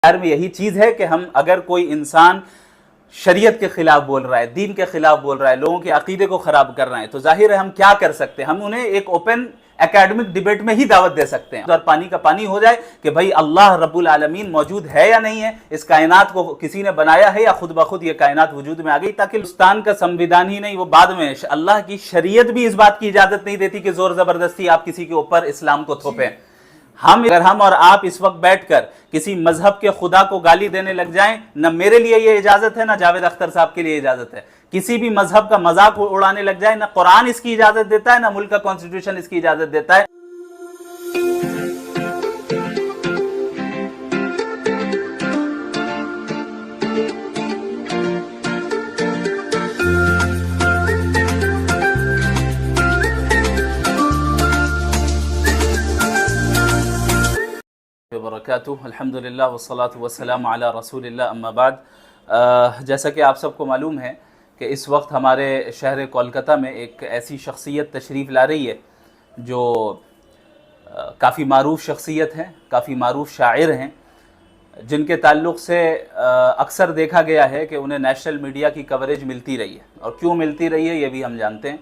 में यही चीज़ है कि हम अगर कोई इंसान शरीयत के ख़िलाफ़ बोल रहा है, दीन के ख़िलाफ़ बोल रहा है, लोगों के अक़ीदे को ख़राब कर रहा है, तो ज़ाहिर है हम क्या कर सकते हैं, हम उन्हें एक ओपन एकेडमिक डिबेट में ही दावत दे सकते हैं। और पानी का पानी हो जाए कि भाई अल्लाह रब्बुल आलमीन मौजूद है या नहीं है, इस कायनात को किसी ने बनाया है या खुद ब खुद ये कायनात वजूद में आ गई। ताकि हिंदुस्तान का संविधान ही नहीं, वो बाद में अल्लाह की शरीयत भी इस बात की इजाज़त नहीं देती कि ज़ोर ज़बरदस्ती आप किसी के ऊपर इस्लाम को थोपें। अगर हम और आप इस वक्त बैठकर किसी मजहब के खुदा को गाली देने लग जाएं, न मेरे लिए ये इजाजत है, न जावेद अख्तर साहब के लिए इजाजत है। किसी भी मजहब का मजाक उड़ाने लग जाए, न कुरान इसकी इजाजत देता है, न मुल्क का कॉन्स्टिट्यूशन इसकी इजाजत देता है। वबरकातुहू अल्हम्दुलिल्लाह वस्सलातु वस्सलामु अला रसूलिल्लाह अम्मा बाद। जैसा कि आप सबको मालूम है कि इस वक्त हमारे शहर कोलकाता में एक ऐसी शख्सियत तशरीफ़ ला रही है जो काफ़ी मारूफ़ शख्सियत हैं, काफ़ी मारूफ़ शायर हैं, जिनके ताल्लुक़ से अक्सर देखा गया है कि उन्हें नेशनल मीडिया की कवरेज मिलती रही है। और क्यों मिलती रही है ये भी हम जानते हैं,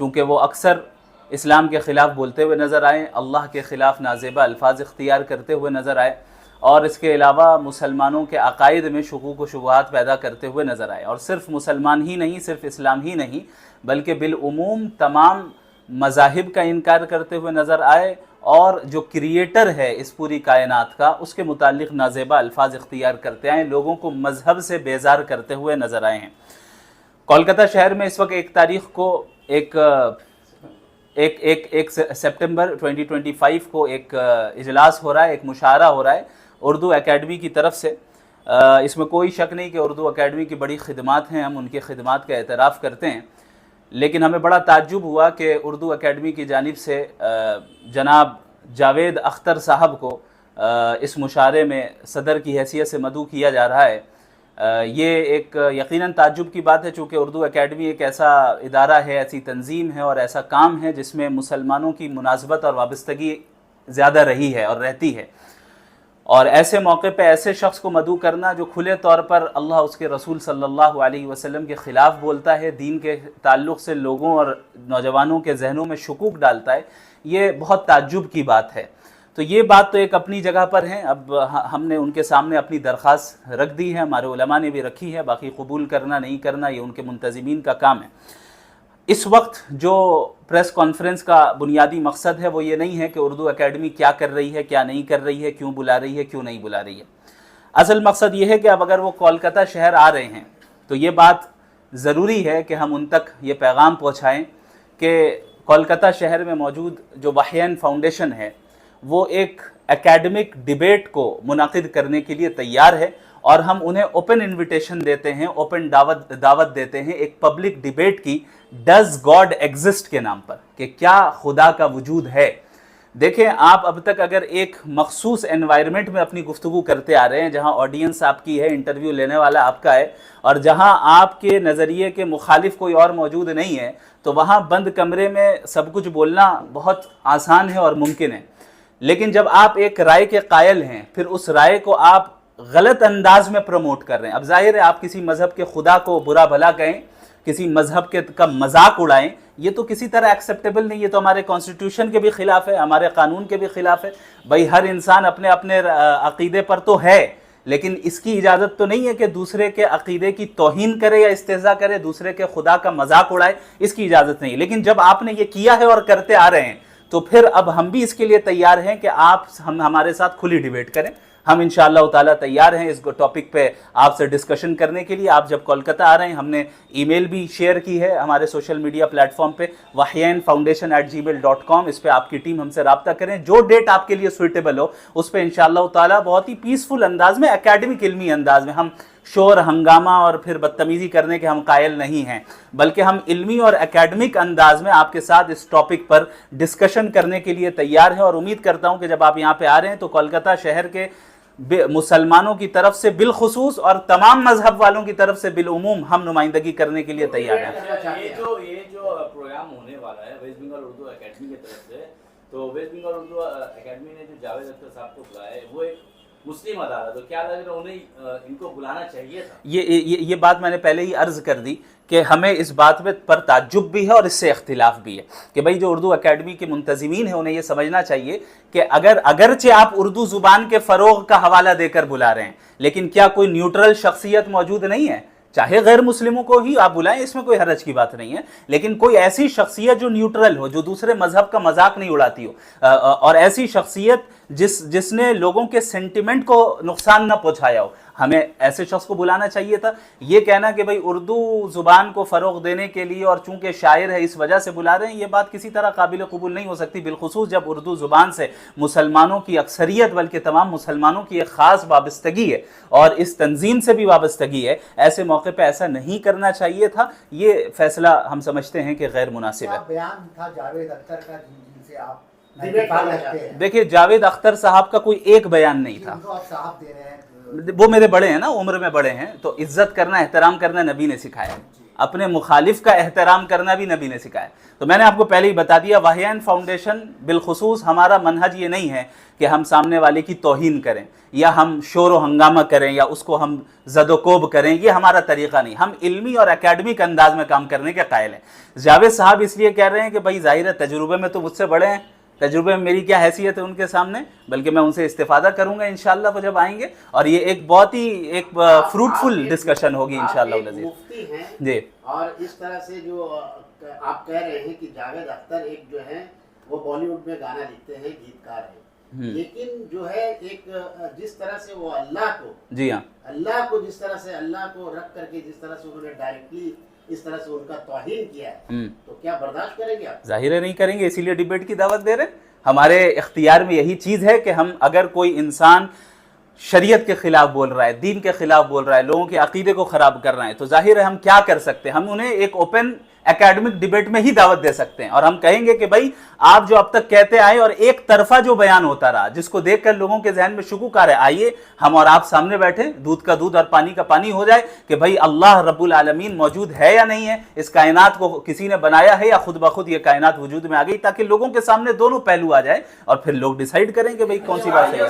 चूँकि वो अक्सर इस्लाम के ख़िलाफ़ बोलते हुए नज़र आए, अल्लाह के ख़िलाफ़ नाज़ेबा अल्फाज इख्तियार करते हुए नज़र आए, और इसके अलावा मुसलमानों के अक़ाइद में शुकूक व शुबहात पैदा करते हुए नज़र आए। और सिर्फ़ मुसलमान ही नहीं, सिर्फ़ इस्लाम ही नहीं, बल्कि बिलउमूम तमाम मज़ाहिब का इनकार करते हुए नज़र आए, और जो क्रिएटर है इस पूरी कायनात का उसके मुताल्लिक़ नाज़ेबा अल्फाज इख्तियार करते आए, लोगों को मज़हब से बेजार करते हुए नज़र आए हैं। कोलकाता शहर में इस वक्त 1 तारीख़ को एक सितंबर 2025 को एक इजलास हो रहा है, एक मुशावरा हो रहा है उर्दू एकेडमी की तरफ से। इसमें कोई शक नहीं कि उर्दू एकेडमी की बड़ी खिदमात हैं, हम उनकी खिदमात का एतराफ़ करते हैं। लेकिन हमें बड़ा ताज्जुब हुआ कि उर्दू एकेडमी की जानिब से जनाब जावेद अख्तर साहब को इस मुशावरे में सदर की हैसियत से मदऊ किया जा रहा है। ये एक यकीनन ताज्जुब की बात है, चूँकि उर्दू एकेडमी एक ऐसा इदारा है, ऐसी तंजीम है और ऐसा काम है जिसमें मुसलमानों की मुनासबत और वाबस्तगी ज़्यादा रही है और रहती है। और ऐसे मौके पे ऐसे शख्स को मदऊ करना जो खुले तौर पर अल्लाह उसके रसूल सल्लल्लाहु अलैहि वसल्लम के ख़िलाफ़ बोलता है, दीन के ताल्लुक़ से लोगों और नौजवानों के जहनों में शुकूक डालता है, ये बहुत ताज्जुब की बात है। तो ये बात तो एक अपनी जगह पर है। अब हमने उनके सामने अपनी दरख्वास्त रख दी है, हमारे उलमा ने भी रखी है, बाकी कबूल करना नहीं करना ये उनके मुंतज़िमीन का काम है। इस वक्त जो प्रेस कॉन्फ्रेंस का बुनियादी मकसद है वो ये नहीं है कि उर्दू एकेडमी क्या कर रही है, क्या नहीं कर रही है, क्यों बुला रही है, क्यों नहीं बुला रही है। असल मकसद ये है कि अब अगर वो कोलकाता शहर आ रहे हैं तो ये बात ज़रूरी है कि हम उन तक ये पैगाम पहुँचाएँ कि कोलकाता शहर में मौजूद जो वाहियान फाउंडेशन है वो एक एकेडमिक डिबेट को मुनाकिद करने के लिए तैयार है, और हम उन्हें ओपन इनविटेशन देते हैं, ओपन दावत देते हैं एक पब्लिक डिबेट की, डज गॉड एग्जिस्ट के नाम पर, कि क्या खुदा का वजूद है। देखें, आप अब तक अगर एक मखसूस एनवायरनमेंट में अपनी गुफ्तगू करते आ रहे हैं जहां ऑडियंस आपकी है, इंटरव्यू लेने वाला आपका है, और जहां आपके नज़रिए के मुखालिफ कोई और मौजूद नहीं है, तो वहां बंद कमरे में सब कुछ बोलना बहुत आसान है और मुमकिन है। लेकिन जब आप एक राय के कायल हैं, फिर उस राय को आप गलत अंदाज में प्रमोट कर रहे हैं। अब जाहिर है आप किसी मजहब के खुदा को बुरा भला कहें, किसी मजहब के का मजाक उड़ाएं, ये तो किसी तरह एक्सेप्टेबल नहीं, ये तो हमारे कॉन्स्टिट्यूशन के भी खिलाफ है, हमारे कानून के भी खिलाफ है। भाई हर इंसान अपने अपने अकीदे पर तो है, लेकिन इसकी इजाज़त तो नहीं है कि दूसरे के अकीदे की तौहीन करे या इस्तेज़ा करे, दूसरे के खुदा का मजाक उड़ाए, इसकी इजाज़त नहीं। लेकिन जब आपने ये किया है और करते आ रहे हैं तो फिर अब हम भी इसके लिए तैयार हैं कि हम हमारे साथ खुली डिबेट करें। हम इंशाअल्लाह ताला तैयार हैं इस टॉपिक पे आपसे डिस्कशन करने के लिए। आप जब कोलकाता आ रहे हैं, हमने ईमेल भी शेयर की है हमारे सोशल मीडिया प्लेटफॉर्म पे wahyanfoundation@gmail.com, इस पे आपकी टीम हमसे रब्ता करें। जो डेट आपके लिए सुइटेबल हो उस पे इंशाअल्लाह ताला बहुत ही पीसफुल अंदाज में, एकेडमिक इल्मी अंदाज में, हम शोर हंगामा और फिर बदतमीजी करने के हम कायल नहीं हैं, बल्कि हम इल्मी और एकेडमिक अंदाज में आपके साथ इस टॉपिक पर डिस्कशन करने के लिए तैयार हैं। और उम्मीद करता हूं कि जब आप यहाँ पे आ रहे हैं तो कोलकाता शहर के मुसलमानों की तरफ से बिलखुसूस और तमाम मजहब वालों की तरफ से बिलउमूम हम नुमाइंदगी करने के लिए तैयार हैं। ये जो प्रोग्राम होने वाला है वेस्ट बंगाल उर्दू एकेडमी की तरफ से, तो वेस्ट बंगाल उर्दू एकेडमी ने जो जावेद अख्तर साहब को बुलाया है वो एक मुस्लिम अदालत, तो क्या लग रहा है उन्हें इनको बुलाना चाहिए था? ये बात मैंने पहले ही अर्ज कर दी कि हमें इस बात पर ताज्जुब भी है और इससे इख्तिलाफ भी है कि भाई जो उर्दू एकेडमी के मुंतज़िमीन हैं उन्हें ये समझना चाहिए कि अगरचे आप उर्दू ज़ुबान के फ़रोग़ का हवाला देकर बुला रहे हैं, लेकिन क्या कोई न्यूट्रल शख्सियत मौजूद नहीं है? चाहे गैर मुस्लिमों को ही आप बुलाएं, इसमें कोई हरज की बात नहीं है, लेकिन कोई ऐसी शख्सियत जो न्यूट्रल हो, जो दूसरे मजहब का मजाक नहीं उड़ाती हो, और ऐसी शख्सियत जिसने लोगों के सेंटिमेंट को नुकसान न पहुंचाया हो, हमें ऐसे शख्स को बुलाना चाहिए था। ये कहना कि भाई उर्दू ज़ुबान को फ़रोग़ देने के लिए और चूँकि शायर है इस वजह से बुला रहे हैं, ये बात किसी तरह काबिल कबूल नहीं हो सकती, बिलखुसूस जब उर्दू ज़ुबान से मुसलमानों की अक्सरियत बल्कि तमाम मुसलमानों की एक ख़ास वाबस्तगी है और इस तंजीम से भी वाबस्तगी है। ऐसे मौके पर ऐसा नहीं करना चाहिए था। ये फ़ैसला हम समझते हैं कि गैर मुनासिब है। बयान था जावेद अख्तर का जिनसे आप देखिए, जावेद अख्तर साहब का कोई एक बयान नहीं था। आप साहब दे रहे हैं, वो मेरे बड़े हैं ना, उम्र में बड़े हैं, तो इज्जत करना एहतराम करना नबी ने सिखाया, अपने मुखालिफ का एहतराम करना भी नबी ने सिखाया। तो मैंने आपको पहले ही बता दिया, वाहियान फाउंडेशन बिलखुसूस हमारा मनहज ये नहीं है कि हम सामने वाले की तौहीन करें या हम शोर व हंगामा करें या उसको हम ज़दोकोब करें, ये हमारा तरीक़ा नहीं। हम इल्मी और एकेडमिक अंदाज में काम करने के कायल हैं। जावेद साहब इसलिए कह रहे हैं कि भाई ज़ाहिर है तजुर्बे में तो मुझसे बड़े हैं, तजुर्बे में मेरी क्या हैसियत है उनके सामने, बल्कि मैं उनसे इस्तिफादा करूंगा इंशाअल्लाह वो जब आएंगे, और ये एक बहुत ही एक फ्रूटफुल डिस्कशन होगी इंशाअल्लाह नज़ीर। मुफ्ती हैं जी, और इस तरह से जो आप कह रहे हैं कि जावेद अख्तर एक जो है वो बॉलीवुड में गाना लिखते हैं, गीतकार हैं, लेकिन जो है एक जिस तरह से वो अल्लाह को, जी हाँ, अल्लाह को जिस तरह से अल्लाह को रख करके जिस तरह से उन्होंने डायरेक्टली इस तरह से उनका तौहीन किया है, तो क्या बर्दाश्त करेंगे आप? जाहिर है नहीं करेंगे, इसीलिए डिबेट की दावत दे रहे हैं। हमारे इख्तियार में यही चीज़ है कि हम अगर कोई इंसान शरीयत के खिलाफ बोल रहा है, दीन के खिलाफ बोल रहा है, लोगों के अकीदे को ख़राब कर रहा है, तो जाहिर है हम क्या कर सकते हैं, हम उन्हें एक ओपन एकेडमिक डिबेट में ही दावत दे सकते हैं और हम कहेंगे कि भाई आप जो अब तक कहते आए और एक तरफा जो बयान होता रहा, जिसको देखकर लोगों के जहन में शुकूक आ रहा है, आइए हम और आप सामने बैठे, दूध का दूध और पानी का पानी हो जाए कि भाई अल्लाह रब्बुल आलमीन मौजूद है या नहीं है, इस कायनात को किसी ने बनाया है या खुद ब खुद ये कायनात वजूद में आ गई, ताकि लोगों के सामने दोनों पहलू आ जाए और फिर लोग डिसाइड करें कि भाई कौन सी बात है।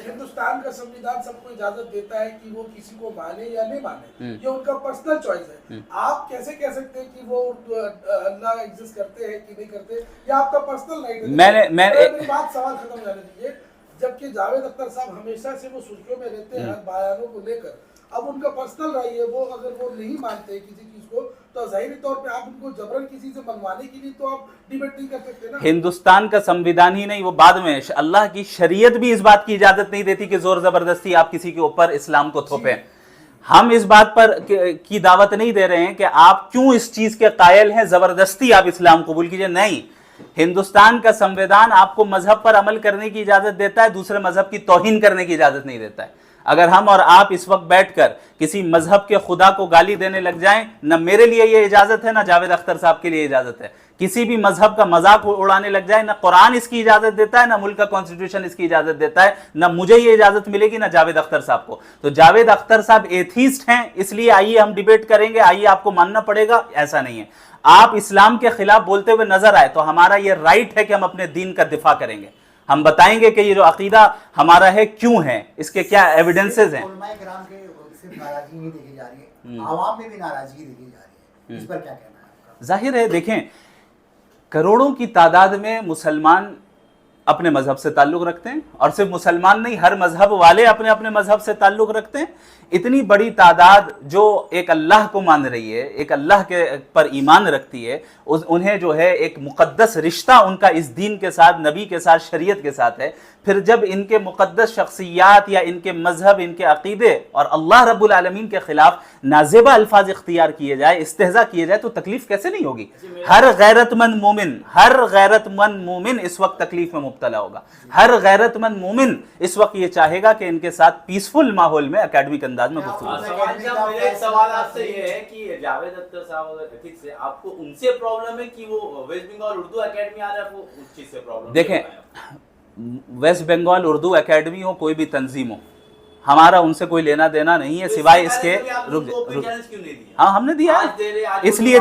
हिंदुस्तान का संविधान सबको इजाजत देता है कि वो किसी को माने या नहीं माने, ये उनका पर्सनल चॉइस है। आप कैसे कह सकते हैं कि वो अल्लाह एग्जिस्ट करते हैं कि नहीं करते, ये आपका पर्सनल राइट है। मैंने मेरी बात सवाल खत्म जाने दीजिए। जबकि जावेद अख्तर साहब हमेशा से वो सुर्खियों में रहते हैं बयानों को लेकर, अब उनका पर्सनल राय है, वो अगर वो नहीं मानते किसी चीज को तो जाहिर तौर पे आप उनको जबरन किसी से मनवाने के लिए तो आप डिबेट नहीं कर सकते ना। हिंदुस्तान का संविधान ही नहीं, वो बाद में अल्लाह की शरीयत भी इस बात की इजाजत नहीं देती कि जोर जबरदस्ती आप किसी के ऊपर इस्लाम को थोपें। हम इस बात पर की दावत नहीं दे रहे हैं कि आप क्यों इस चीज के कायल हैं, जबरदस्ती आप इस्लाम कबूल कीजिए, नहीं। हिंदुस्तान का संविधान आपको मजहब पर अमल करने की इजाजत देता है, दूसरे मजहब की तौहीन करने की इजाजत नहीं देता है। अगर हम और आप इस वक्त बैठकर किसी मजहब के खुदा को गाली देने लग जाएं, न मेरे लिए ये इजाजत है, ना जावेद अख्तर साहब के लिए इजाजत है। किसी भी मजहब का मजाक उड़ाने लग जाए, ना कुरान इसकी इजाजत देता है, ना मुल्क का कॉन्स्टिट्यूशन इसकी इजाजत देता है, ना मुझे ये इजाजत मिलेगी, ना जावेद अख्तर साहब को। तो जावेद अख्तर साहब एथीस्ट हैं, इसलिए आइए हम डिबेट करेंगे, आइए आपको मानना पड़ेगा, ऐसा नहीं है। आप इस्लाम के खिलाफ बोलते हुए नजर आए तो हमारा ये राइट है कि हम अपने दीन का दिफा करेंगे, हम बताएंगे कि ये जो अकीदा हमारा है क्यों है, इसके क्या एविडेंसेस हैं। सिर्फ नाराजगी नहीं देखी जा रही है, आवाम में भी नाराजगी देखी जा रही है, इस पर क्या कहना है आपका? जाहिर है, देखें, करोड़ों की तादाद में मुसलमान अपने मजहब से ताल्लुक़ रखते हैं, और सिर्फ मुसलमान नहीं, हर मजहब वाले अपने अपने मजहब से ताल्लुक़ रखते हैं। इतनी बड़ी तादाद जो एक अल्लाह को मान रही है, एक अल्लाह के पर ईमान रखती है, उन्हें जो है एक मुक़द्दस रिश्ता उनका इस दीन के साथ, नबी के साथ, शरीयत के साथ है। फिर जब इनके मुक़द्दस शख्सियात या इनके मजहब, इनके अक़ीदे और अल्लाह रब्बुल आलमीन के खिलाफ नाज़ेबा अल्फाज इख्तियार किए जाए, इस्तेहज़ा किए जाए, तो तकलीफ कैसे नहीं होगी? हर गैरतमंद मोमिन इस वक्त तकलीफ में मुब्तला होगा। हर गैरतमंद मोमिन इस वक्त ये चाहेगा कि इनके साथ पीसफुल माहौल में एकेडमिक अंदाज में गुफ्तगू। एक सवाल आपसे ये है कि जावेद अख्तर साहब एथिक्स से आपको उनसे प्रॉब्लम है कि वो वेस्ट बंगाल उर्दू एकेडमी आ रहा है, आपको उस चीज से प्रॉब्लम? देखें, वेस्ट बंगाल उर्दू एकेडमी हो, कोई भी तंजीम हो, हमारा उनसे कोई लेना देना नहीं है, सिवाय इसके हाँ हमने दिया है, इसलिए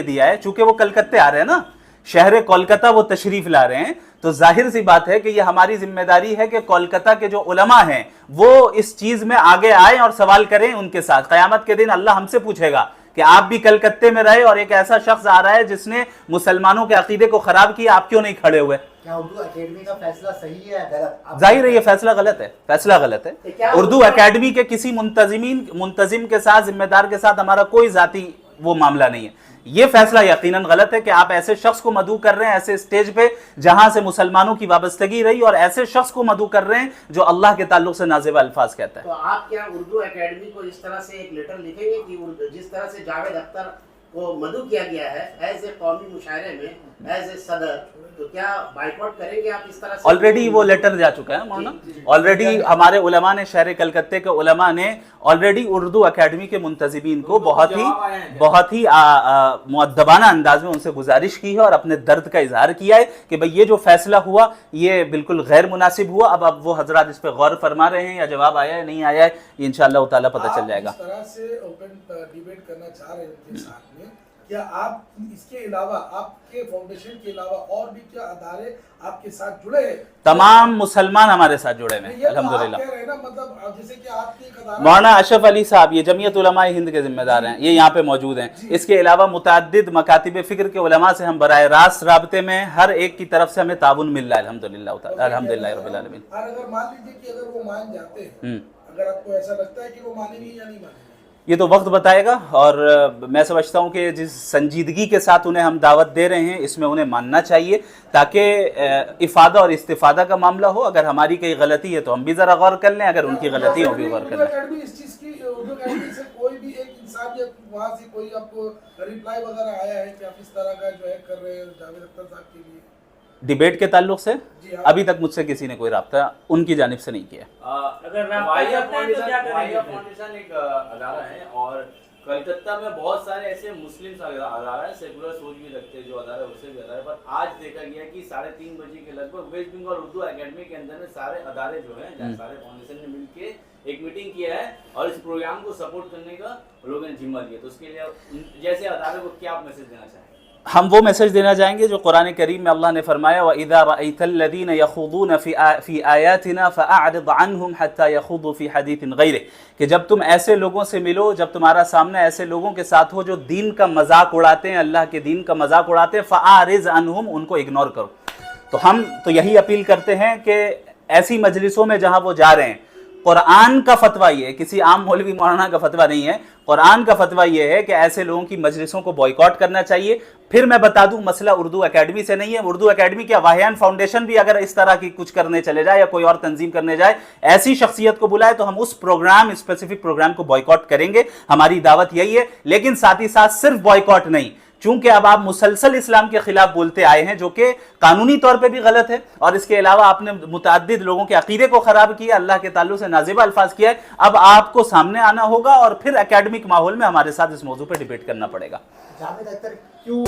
दिया है चूंकि वो कलकत्ते आ रहे हैं ना। शहर कोलकाता वो तशरीफ ला रहे हैं, तो जाहिर सी बात है कि ये हमारी जिम्मेदारी है कि कोलकाता के जो उलमा हैं वो इस चीज में आगे आए और सवाल करें उनके साथ। क़यामत के दिन अल्लाह हमसे पूछेगा कि आप भी कलकत्ते में रहे और एक ऐसा शख्स आ रहा है जिसने मुसलमानों के अकीदे को खराब किया, आप क्यों नहीं खड़े हुए? क्या उर्दू एकेडमी का फैसला सही है या गलत? जाहिर है ये फैसला गलत है, फैसला गलत है। उर्दू एकेडमी के किसी मुंतजिम के साथ, जिम्मेदार के साथ हमारा कोई जाती वो मामला नहीं है। ये फैसला यकीनन गलत है कि आप ऐसे शख्स को मदऊ कर रहे हैं ऐसे स्टेज पे जहां से मुसलमानों की वाबस्तगी रही, और ऐसे शख्स को मदऊ कर रहे हैं जो अल्लाह के ताल्लुक से नाज़िब अल्फाज कहता है। तो आप क्या उर्दू एकेडमी को इस तरह से एक लेटर लिखेंगे कि जिस तरह से जावेद अख्तर को मदऊ किया गया है एज ए कौमी मुशायरे में, एज ए सदर, तो क्या बाइकआउट करेंगे आप इस तरह से? ऑलरेडी वो लेटर जा चुका है मौलाना, ऑलरेडी हमारे उलमा ने, शहर कलकत्ते के उलमा ने ऑलरेडी उर्दू एकेडमी के मुंतजिबीन को बहुत ही मुअद्दबाना अंदाज में उनसे गुजारिश की है और अपने दर्द का इजहार किया है कि भाई ये जो फैसला हुआ ये बिल्कुल गैर मुनासिब हुआ। अब वो हजरात इस पर गौर फरमा रहे हैं, या जवाब आया है नहीं आया है, इंशाअल्लाह ताला पता चल जाएगा। इस तरह से ओपन डिबेट करना चाह रहे हैं उनके साथ में, क्या आप इसके अलावा, आपके फाउंडेशन के अलावा और भी क्या अदारे आपके साथ जुड़े हैं? तमाम मुसलमान हमारे साथ जुड़े हैं अल्हम्दुलिल्लाह। मतलब जैसे कि आपकी एक अदारा मौलाना अशरफ अली साहब ये जमीयत उलमा हिंद के जिम्मेदार हैं, ये यहाँ पे मौजूद हैं। इसके अलावा मुतअद्दिद मकातिब फ़िक्र के उलमा से हम बराह रास्त राब्ते में, हर एक की तरफ से हमें ताउन मिल रहा है अल्हम्दुलिल्लाह अल्हम्दुलिल्लाह रब्बिल आलमीन। और अगर मान लीजिए कि अगर वो मान जाते हैं, अगर आपको ऐसा लगता है कि वो मानेंगे या नहीं मानेंगे, ये तो वक्त बताएगा, और मैं समझता हूँ कि जिस संजीदगी के साथ उन्हें हम दावत दे रहे हैं इसमें उन्हें मानना चाहिए, ताकि इफादा और इस्तिफादा का मामला हो। अगर हमारी कोई गलती है तो हम भी ज़रा गौर कर लें, अगर उनकी गलती हो भी गौर कर लें। इस चीज़ की उर्दू एकेडमी से कोई भी एक इंसान या वहाँ से कोई आपको रिप्लाई वगैरह आया है कि आप इस तरह का जो है कर रहे हैं जावेद अख्तर साहब के लिए डिबेट के ताल्लुक से? हाँ। अभी तक मुझसे किसी ने कोई राब्ता उनकी जानिब से नहीं किया। अगर फाउंडेशन एक अदारा है और कलकत्ता में बहुत सारे ऐसे मुस्लिम अदारा है, सेकुलर सोच भी रखते हैं जो अदारा है, उससे भी अदारा है, पर आज देखा गया कि 3:30 बजे के लगभग वेस्ट बंगाल उर्दू एकेडमी के अंदर में सारे अदारे जो हैं, सारे फाउंडेशन ने मिलके एक मीटिंग किया है और इस प्रोग्राम को सपोर्ट करने का लोगों ने जिम्मा लिया। तो उसके लिए जैसे अदारे को क्या आप मैसेज देना चाहेंगे? हम वो मैसेज देना चाहेंगे जो कुरान करीम में अल्लाह ने फरमाया, व इज़ा रअयतल्लज़ीना यख़ूदूना फ़ी आयातिना फ़अअरिद अन्हुम हत्ता यख़ूदू फ़ी हदीसिन ग़ैरिह, कि जब तुम ऐसे लोगों से मिलो, जब तुम्हारा सामने ऐसे लोगों के साथ हो जो दीन का मजाक उड़ाते हैं, अल्लाह के दीन का मजाक उड़ाते हैं, फ़अअरिद अन्हुम, उनको इग्नोर करो। तो हम तो यही अपील करते हैं कि ऐसी मजलिसों में जहाँ वो जा रहे हैं, कुरान का फतवा ये है, किसी आम मौलवी मौलाना का फतवा नहीं है, कुरान का फतवा ये है कि ऐसे लोगों की मजलिसों को बॉयकॉट करना चाहिए। फिर मैं बता दूं, मसला उर्दू एकेडमी से नहीं है। उर्दू एकेडमी क्या, वाहियान फाउंडेशन भी अगर इस तरह की कुछ करने चले जाए या कोई और तंजीम करने जाए, ऐसी शख्सियत को बुलाए तो हम उस प्रोग्राम, स्पेसिफिक प्रोग्राम को बॉयकॉट करेंगे। हमारी दावत यही है। लेकिन साथ ही साथ सिर्फ बॉयकॉट नहीं, चूंकि अब आप मुसलसल इस्लाम के खिलाफ बोलते आए हैं, जो कि कानूनी तौर पे भी गलत है, और इसके अलावा आपने मुतअद्दिद लोगों के अकीदे को खराब किया, अल्लाह के ताल्लुक से नाज़िब अल्फाज किया है। अब आपको सामने आना होगा और फिर एकेडमिक माहौल में हमारे साथ इस मौजू पर डिबेट करना पड़ेगा। जावेद अख्तर क्यों